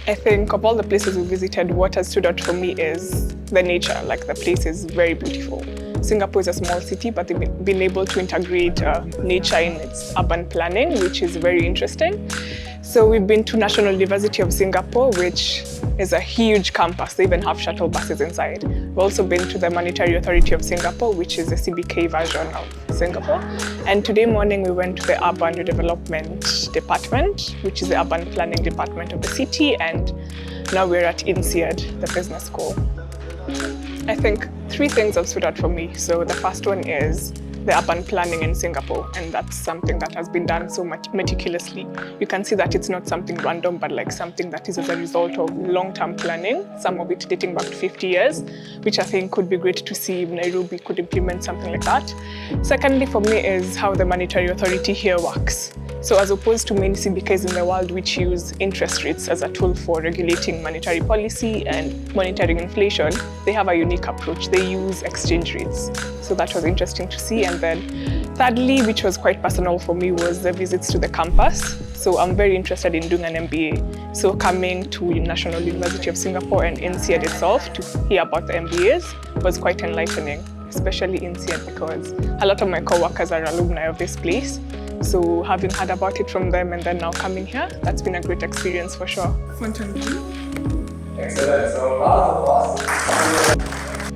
I think of all the places we visited, what has stood out for me is the nature. Like, the place is very beautiful. Singapore is a small city, but they've been able to integrate nature in its urban planning, which is very interesting. So we've been to National University of Singapore, which is a huge campus. They even have shuttle buses inside. We've also been to the Monetary Authority of Singapore, which is the CBK version of Singapore. And today morning we went to the Urban Redevelopment Department, which is the urban planning department of the city. And now we're at INSEAD, the business school. I think 3 things have stood out for me. So the first one is the urban planning in Singapore, and that's something that has been done so meticulously. You can see that it's not something random, but like something that is as a result of long-term planning, some of it dating back to 50 years, which I think could be great to see if Nairobi could implement something like that. Secondly, for me, is how the Monetary Authority here works. So as opposed to many CBKs in the world which use interest rates as a tool for regulating monetary policy and monitoring inflation, they have a unique approach. They use exchange rates. So that was interesting to see. And then thirdly, which was quite personal for me, was the visits to the campus. So I'm very interested in doing an MBA. So coming to National University of Singapore and INSEAD itself to hear about the MBAs was quite enlightening, especially INSEAD, because a lot of my co-workers are alumni of this place. So having heard about it from them and then now coming here, that's been a great experience for sure. Excellent. So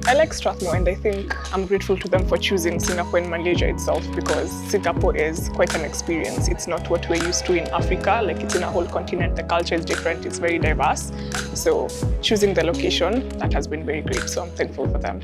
I like Strathmore, and I think I'm grateful to them for choosing Singapore and Malaysia itself, because Singapore is quite an experience. It's not what we're used to in Africa, like it's in a whole continent. The culture is different, it's very diverse. So choosing the location, that has been very great. So I'm thankful for them.